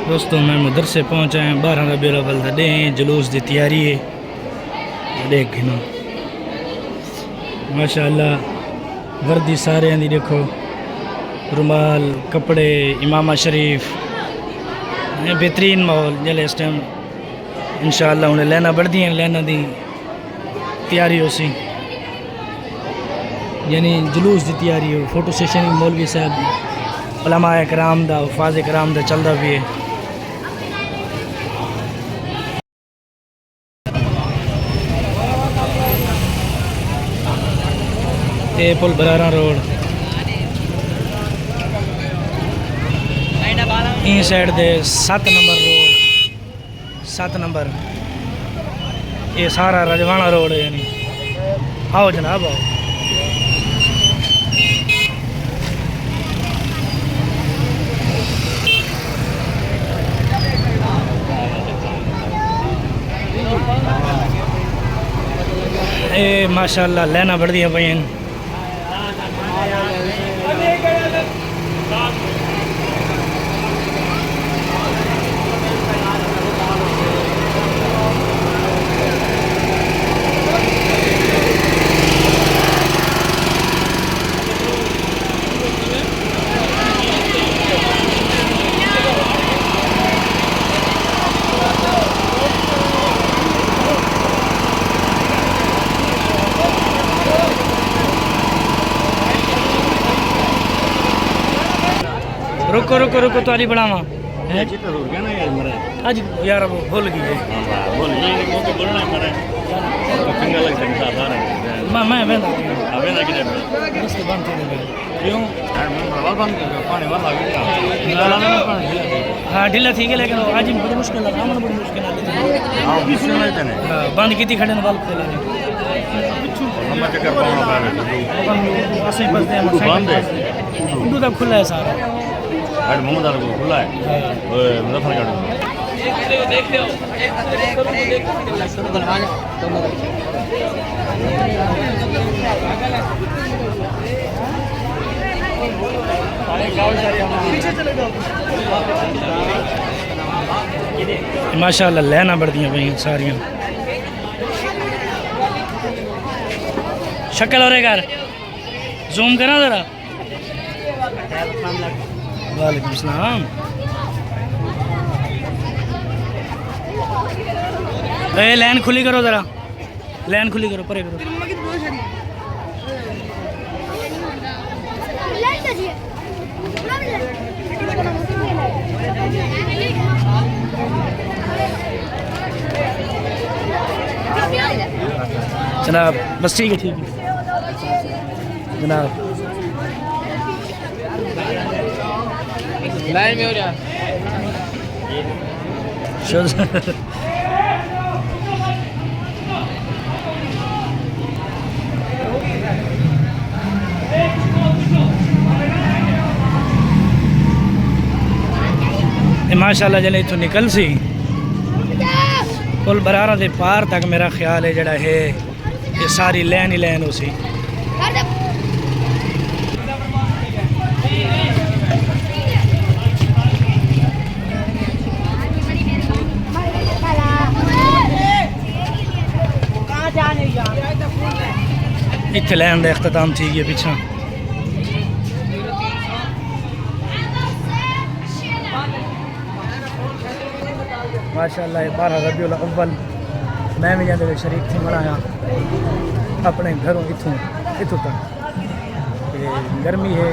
دوستوں میں مدرسے پہنچا ہیں 12 ربیع الاول دا ڈے جلوس دی تیاری ہے دیکھنا ماشاءاللہ وردی سارے دی دیکھو رومال کپڑے امامہ شریف بہترین ماحول جلے اس ٹائم انشاءاللہ انہیں لینا بڑھ ہیں لینا دی تیاری ہو سی یعنی جلوس دی تیاری ہو فوٹو سیشن مولوی صاحب علماء کرام دا حفاظ کرام دا چلدا بھی ہے یہ پل برارہ روڈ این سائڈ دے 7 نمبر روڈ 7 نمبر یہ سارا رجوانہ روڈ ہے یعنی آؤ جناب آؤ اے ماشاءاللہ لینا بڑھ دیا بھائین رکو رکو رکو تو علی بڑھاواں آج یار وہ بھول گئی ہے میں بہتا کیوں ہاں ڈھیلا تھی گیا لیکن آج بڑی مشکل ہے آمن بڑی مشکل ہے بند کی تھی کھڑے نہ بال کھولا اردو تک کھلا ہے سارا محمد عرب کھلا ہے مظفر گڑھ ماشاءاللہ لینا بڑھتی ہیں ساریاں شکل ہو رہے گھر زوم کرنا ذرا وعلیکم السلام لائن کھلی کرو ذرا لائن کھلی کرو پرے کرو جناب بس ٹھیک ہے جناب لائن میں ہو جا ماشاءاللہ جلے تو نکل سی پل برارہ دے پار تک میرا خیال ہے جڑا ہے یہ ساری لین ہی لین ہو سی اتنے لین دا اختتام تھی گیا پیچھا ماشاءاللہ 12 ربیع الاول میں بھی جاندے شریک تھی منایا اپنے گھروں اتوں تک گرمی ہے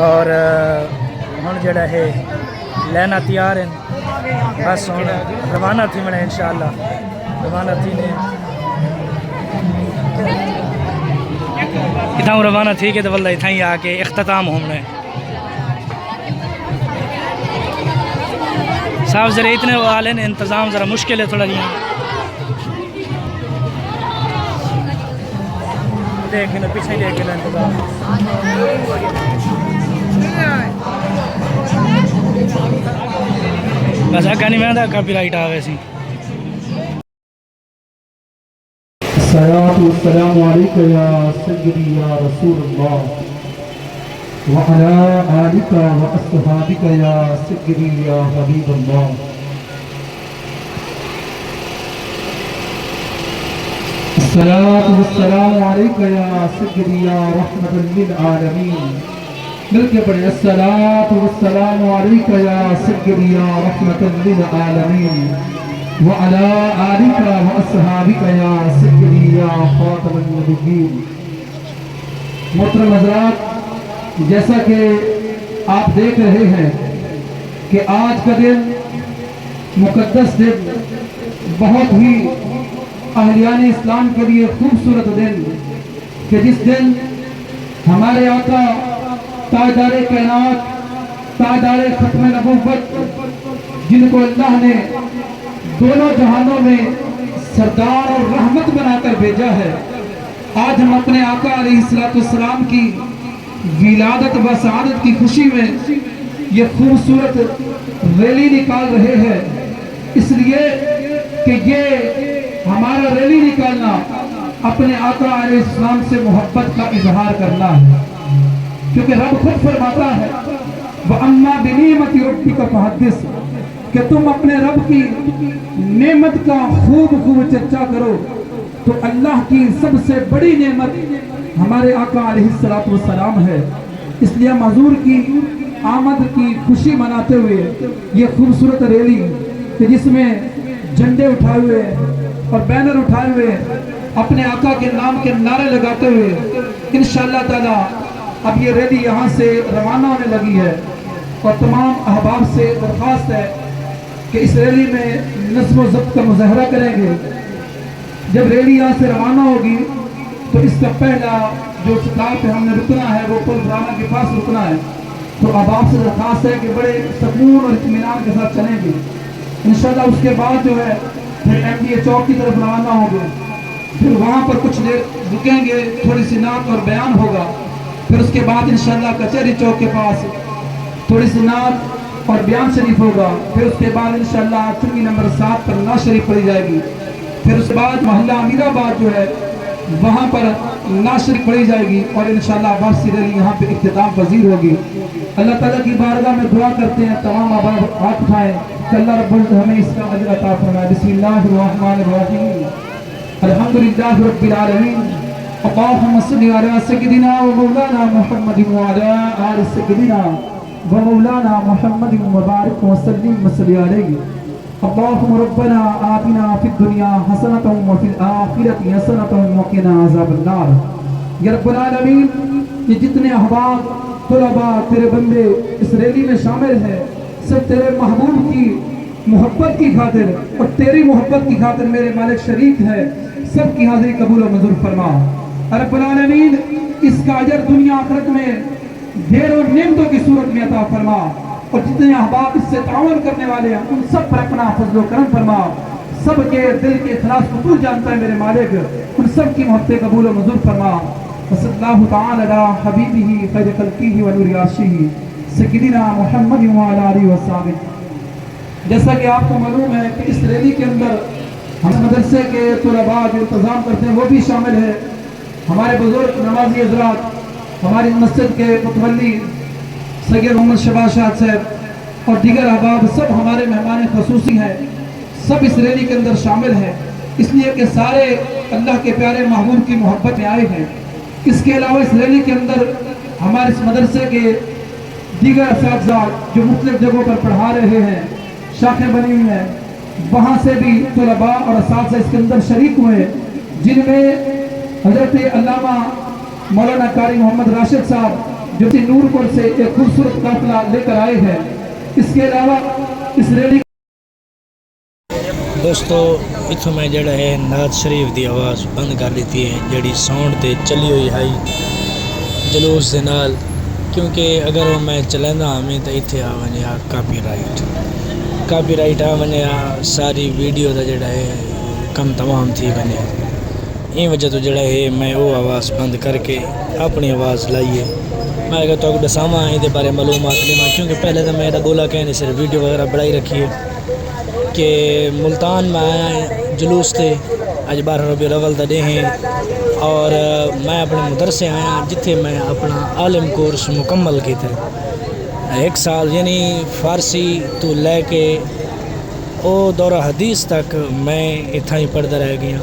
اور ہن جڑا ہے لینا تیار ہیں بس ہن روانہ تھی میں انشاءاللہ روانہ تھی نے اتنا روانہ تھی کہ تو واللہ اتنا ہی آ کے اختتام ہونا ہے صاحب ذرا اتنے والے نے انتظام ذرا مشکل ہے تھوڑا جہاں دیکھ لینا پیچھے دیکھ لینا انتظام بس اگا نہیں میں کاپی رائٹ آ گئے سی السلام علیکم یا سیدی یا رسول اللہ وعلى آلك وأصحابك يا سيدي يا حبيب الله. الصلاة والسلام عليك يا سيدي يا رحمة للعالمين. مل کے پڑھیں الصلاة والسلام عليك يا سيدي يا رحمة للعالمين وعلى آلك وأصحابك يا سيدي يا خاتم النبيين. محترم حضرات، جیسا کہ آپ دیکھ رہے ہیں کہ آج کا دن مقدس دن، بہت ہی اہلیان اسلام کے لیے خوبصورت دن، کہ جس دن ہمارے آقا تاجدار کائنات، تاجدار ختم نبوت، جن کو اللہ نے دونوں جہانوں میں سردار اور رحمت بنا کر بھیجا ہے، آج ہم اپنے آقا علیہ السلام کی ولادت و سعادت کی خوشی میں یہ خوبصورت ریلی نکال رہے ہیں. اس لیے کہ یہ ہمارا ریلی نکالنا اپنے آقا علیہ السلام سے محبت کا اظہار کرنا ہے، کیونکہ رب خود فرماتا ہے وَأَمَّا بِنِعْمَةِ رَبِّكَ فَحَدِّثْ، کہ تم اپنے رب کی نعمت کا خوب چرچا کرو. تو اللہ کی سب سے بڑی نعمت ہمارے آقا علیہ السلام ہے. اس لیے ہم حضور کی آمد کی خوشی مناتے ہوئے یہ خوبصورت ریلی کہ جس میں جھنڈے اٹھائے ہوئے اور بینر اٹھائے ہوئے اپنے آقا کے نام کے نعرے لگاتے ہوئے انشاءاللہ تعالی اب یہ ریلی یہاں سے روانہ ہونے لگی ہے. اور تمام احباب سے درخواست ہے کہ اس ریلی میں نظم و ضبط کا مظاہرہ کریں گے. جب ریلی یہاں سے روانہ ہوگی تو اس کا پہلا جو سٹاپ پہ ہم نے رکنا ہے وہ پل رانا کے پاس رکنا ہے. تو احباب سے درخواست ہے کہ بڑے سکون اور اطمینان کے ساتھ چلیں گے. انشاءاللہ اس کے بعد جو ہے پھر MDA چوک کی طرف روانہ ہوں گے. پھر وہاں پر کچھ دیر رکیں گے، تھوڑی سی نعت اور بیان ہوگا. پھر اس کے بعد انشاءاللہ کچہری چوک کے پاس تھوڑی سی نعت اور بیان شریف ہوگا. پھر اس کے بعد انشاءاللہ چنگی نمبر 7 پر نعت شریف پڑھی جائے گی. پھر اس کے بعد محلہ امیر آباد جو ہے وہاں پر نعت شریف پڑھی جائے گی اور انشاءاللہ واپسی ریلی یہاں پہ اختتام پذیر ہوگی. اللہ تعالیٰ کی بارگاہ میں دعا کرتے ہیں، تمام احباب ہاتھ اٹھائیں کہ اللہ رب العزت ہمیں اس کا اجر عطا فرمائے. بسم اللہ الرحمن الرحیم، الحمدللہ رب العالمین، اللہم صلی علی سیدنا و مولانا محمد وعلی آل سیدنا و مولانا محمد مبارک وسلم وصلی علیہ. اللہم ربنا آتنا فی الدنیا حسنۃ وفی الآخرۃ حسنۃ وقنا عذاب النار. یا رب العالمین، یہ جتنے احباب طلباء تیرے بندے اس ریلی میں شامل ہیں، سب تیرے محبوب کی محبت کی خاطر اور تیری محبت کی خاطر میرے مالک شریک ہے، سب کی حاضری قبول و منظور فرما. رب العالمین، اس کا اجر دنیا آخرت میں ڈھیر اور نعمتوں کی صورت میں عطا فرما. اور جتنے احباب اس سے تعاون کرنے والے ہیں ان سب پر اپنا فضل و کرم فرما. سب کے دل کے اخلاص کو تو جانتا ہے میرے مالک، ان سب کی محبت قبول و منظور فرما. وصلی اللہ تعالی علی حبیبہ خیر خلقہ و نور عرشہ سیدنا محمد وعلی آلہ وصحبہ. جیسا کہ آپ کو معلوم ہے کہ اس ریلی کے اندر ہم مدرسے کے طلباء جو انتظام کرتے ہیں وہ بھی شامل ہے. ہمارے بزرگ نمازی حضرات، ہماری مسجد کے متولی سید محمد شہباز شاہ صاحب اور دیگر احباب سب ہمارے مہمان خصوصی ہیں، سب اس ریلی کے اندر شامل ہیں، اس لیے کہ سارے اللہ کے پیارے محبوب کی محبت میں آئے ہیں. اس کے علاوہ اس ریلی کے اندر ہمارے اس مدرسے کے دیگر اساتذہ جو مختلف جگہوں پر پڑھا رہے ہیں، شاخیں بنی ہوئی ہیں، وہاں سے بھی طلباء اور اساتذہ اس کے اندر شریک ہوئے، جن میں حضرت علامہ مولانا قاری محمد راشد صاحب جو نور پور سے ایک خوبصورت قافلہ لے کر آئے ہیں. اس کے علاوہ اس ریلی دوستو اتوں میں جڑا ہے نعت شریف دی آواز بند کر دیتی ہے جڑی ساؤنڈ تے چلی ہوئی ہے جلوس دے نال، کیونکہ اگر وہ میں چلانا ہمیں تو اتنے آ ونے کاپی رائٹ آ ونے ساری ویڈیو دا جڑا ہے کم تمام تھی ونے. این وجہ تو جڑا ہے میں وہ آواز بند کر کے اپنی آواز لائیے. میں اگر تو دساواں یہ بارے معلومات لواں، کیونکہ پہلے تو میں بولا کہ نہیں صرف ویڈیو وغیرہ بڑھائی رکھی ہے کہ ملتان میں آیا جلوس تے اج 12 ربیع الاول دا ڈے ہیں اور میں اپنے مدرسے آیا جتھے میں اپنا عالم کورس مکمل کیتا 1 سال، یعنی فارسی تو لے کے او دورہ حدیث تک میں اتھا ہی پڑھتا رہ گیا،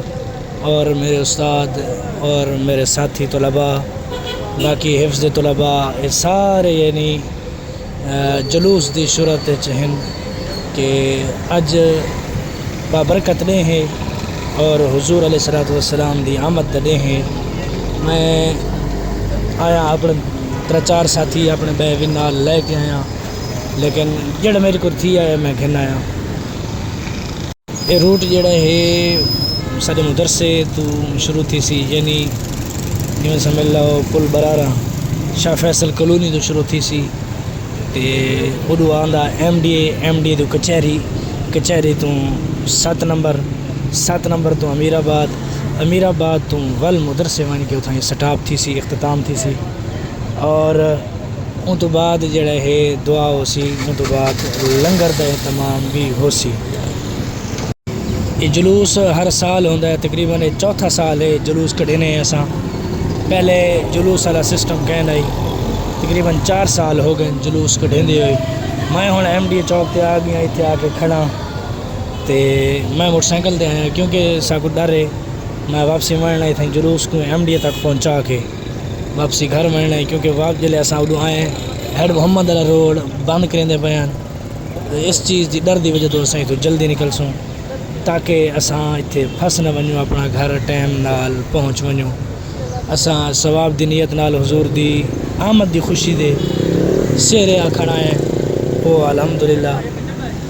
اور میرے استاد اور میرے ساتھی طلباء باقی حفظ طلباء یہ سارے یعنی جلوس دی صورت چہن کہ اج بابرکت دے ہیں اور حضور علیہ الصلوۃ والسلام دی آمد دے ہیں۔ میں آیا اپنے 3-4 ساتھی اپنے بے بھی نال لے کے آیا، لیکن جڑا میرے کو تھی آیا میں گھن آیا۔ یہ روٹ جڑا ہے سارے مدرسے تو شروع تھی سی، یعنی جی سمجھ لو پل برارہ شاہ فیصل کلونی تو شروع تھی سی، تے اڈو آندا ایم ڈی تو کچہری تو 7 نمبر تو امیر آباد تو ول مدرسے ون کے اتھاں سٹاپ تھی سی، اختتام تھی سی، اور ان تو بعد جڑا ہے دعا ہو سی، ان تو بعد لنگر دا اہتمام بھی ہو سی۔ یہ جلوس ہر سال ہوتا ہے، تقریباً 4تھا سال ہے جلوس کھڑنے اساں۔ پہلے جلوس والا سسٹم کہنا ہی تقریباً 4 سال ہو گئے جلوس کھڑیندے ہوئے۔ میں ہوں ایم ڈی چوک تے آ گیا، اتنے آ کے کھڑا تے میں موٹر سائیکل تے آیا کیونکہ ساکو ڈر ہے میں واپسی مرنا تھا جلوس کو ایم ڈی تک پہنچا کے واپسی گھر مرنا ہے، کیونکہ واپس جلے اساں اڈو آئے ہیڈ محمد علی روڈ بند کریں بیان، اس چیز دی ڈر دی وجہ تو اساں تو جلدی نکل سوں تاکہ اساں اتنے پھس نہ ونجوں، اپنا گھر ٹائم نال پہنچ ونجوں۔ اساں ثواب دی نیت نال حضور دی آمد دی خوشی دے سیرے آکھنا ہے وہ الحمدللہ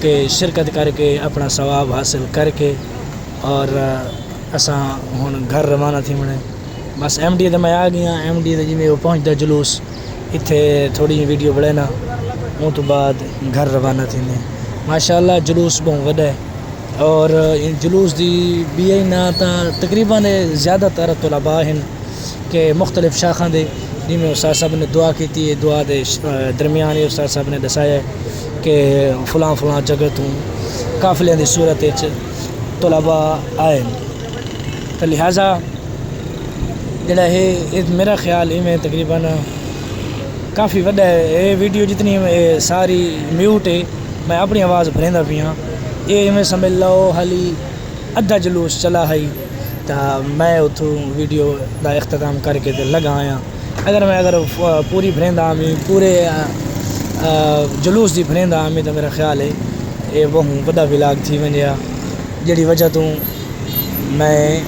کہ شرکت کر کے اپنا ثواب حاصل کر کے اور اساں ہن گھر روانہ تھی منے۔ بس ایم ڈی تے میں آ گیا، ایم ڈی تے جی میں پہنچدا جلوس اتنے تھوڑی جی ویڈیو بڑے نا، ان تو بعد گھر روانہ تھی نے۔ ماشاءاللہ جلوس بہت وڈا ہے، اور جلوس دی بھی نا تقریباً زیادہ تر طلباء ہیں کہ مختلف شاخاں دے، جی میں استاد صاحب نے دعا کیتی ہے، دعا دے درمیان استاد صاحب نے دسایا ہے کہ فلاں جگہ تو قافلے دی صورت طلباء آئے، تو لہٰذا جڑا ہے میرا خیال میں تقریباً کافی وڈا ہے۔ یہ ویڈیو جتنی ساری میوٹ ہے، میں اپنی آواز بھریندا پیا، یہ میں سمجھ لو حالی ادھا جلوس چلا ہے، تو میں اتوں ویڈیو دا اختتام کر کے لگا آیا۔ اگر پوری بھریندا آمی پورے جلوس دی بھریندا آمی تو میرا خیال ہے یہ بہت بڑا ولاگ تھی ونجیا، جڑی وجہ تو میں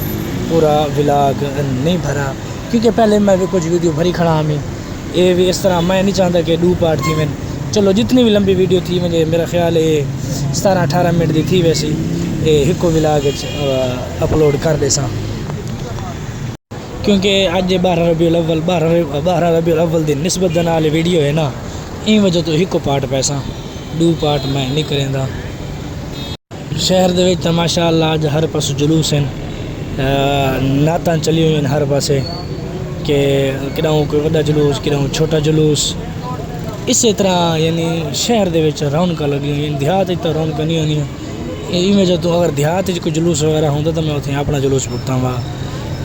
پورا ولاگ نہیں بھرا، کیونکہ پہلے میں بھی کچھ ویڈیو بھری کھڑا آمی، یہ بھی اس طرح میں نہیں چاہتا کہ 2 پارٹ تھی میں، چلو جتنی بھی لمبی ویڈیو تھی مجھے میرا خیال ہے 17-18 منٹ دی تھی، ویسی یہ ایک ولاگ اپلوڈ کر دے سا، کیونکہ اج 12 ربیع الاول دی نسبت دے نال ویڈیو ہے نا، این وجہ تو ایک پارٹ پیسا 2 پارٹ میں نہیں کریں دا۔ شہر دے وچ ماشاءاللہ اج ہر پاس جلوس ہیں، نعتاں چلی ہوئی ہیں ہر پاسے کہ کداؤں کوئی وڈا جلوس کداؤں چھوٹا جلوس، اسی طرح یعنی شہر دے وچ رونقاں لگی ہوئی ہیں، دیہات وچ تو رونقاں نہیں ہونی، این وجہ تو اگر دیہات وچ کوئی جلوس وغیرہ ہوندا تو میں اتنے اپنا جلوس بکتا وا،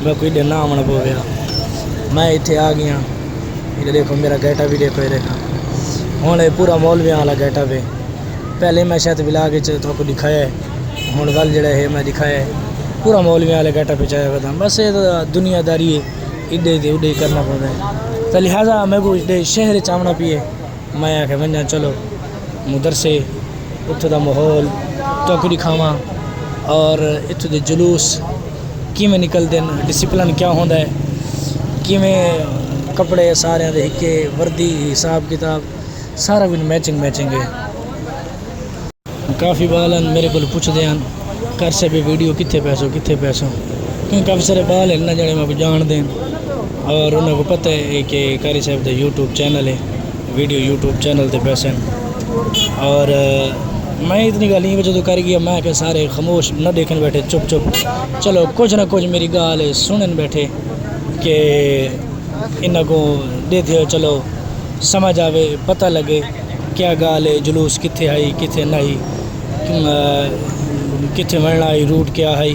میں کوئی ڈر نہ آمنا پویا۔ میں اتنے آ گیا، یہ دیکھو میرا گیٹا بھی دیکھو، یہ دیکھا ہوں یہ پورا مولویاں والا گیٹا پہ، پہلے میں شاید ولاگ تو کو دکھایا ہے، ہوں ول جڑا ہے میں دکھایا ہے پورا مولویاں والے گیٹا پہ چاہے بتا، بس یہ تو دنیا داری ہے، اڈے تے اڈے کرنا پڑتا ہے، تو لہٰذا میں کو شہر چاہنا پیے، میں آ کے ونجا چلو مدرسے اتوں دا ماحول تو دکھاواں، اور اتوں دے جلوس کیویں نکلتے ہیں، ڈسپلن کیا ہوتا ہے، کیویں کپڑے سارے دے ہکے، وردی حساب کتاب سارا کچھ میچنگ ہے۔ کافی بالن میرے کو پوچھتے ہیں کر سے بھی ویڈیو کتنے پیسوں کیونکہ کافی سارے بال ہیں نا جڑے میں جان دیں، اور انہوں کو پتہ ہے کہ قاری صاحب دا یوٹیوب چینل ہے، ویڈیو یوٹیوب چینل تے پیسے ہیں، اور میں اتنی گل نہیں وجہ تو کر گیا، میں کہ سارے خاموش نہ دیکھن بیٹھے، چپ چلو کچھ نہ کچھ میری گال سنن بیٹھے کہ انہوں کو دے دیو، چلو سمجھ آوے، پتہ لگے کیا گال ہے، جلوس کتنے آئی کتنے نہیں، کتنے مرنا آئی، روٹ کیا ہے،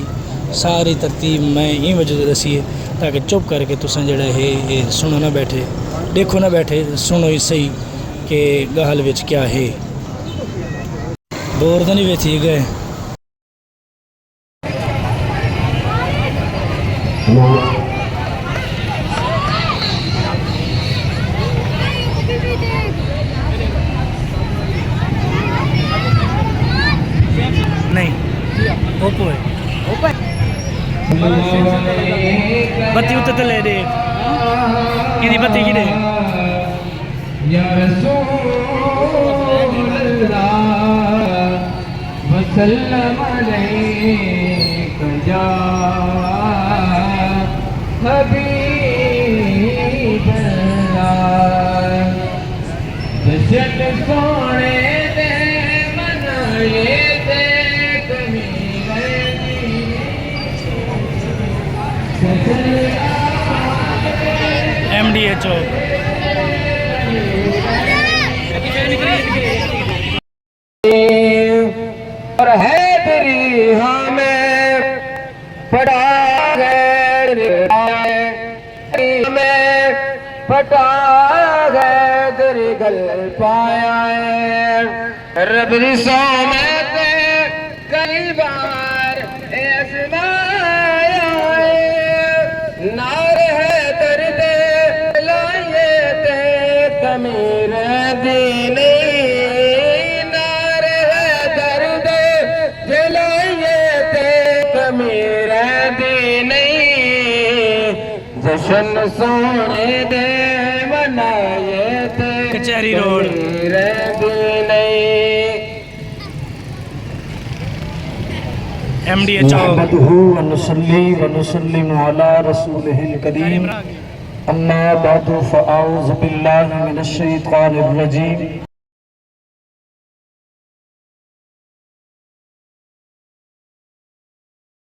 ساری ترتیب میں یہ وجہ سے دسی ہے، تاکہ چپ کر کے تساں جڑا ہے یہ سنو نہ بیٹھے، دیکھو نہ بیٹھے، سنو ہی صحیح کہ گال وچ کیا ہے. بور تو نہیں ویتھی گئے. نہیں اوپو ہے بتی اتر تو لے دے کی بتی کی دے یا رسول اللہ وسلم علیک یا حبیب اللہ جشن سونے دے منائے دے MDHO اور حیدری ہمیں پڑا میں پٹا گئے تیری گل پایا ہے رب رسو میں تے کئی بار ایسمایا ہے نار ہے درد لائے تے کمیر دینی نار ہے درد جلائے تے کمیر دینی جشن سونے دے منائے تے کچہری روڈ MDHO نحمده ونصلي ونسلم على رسوله الكريم أما بعد فأعوذ بالله من الشيطان الرجيم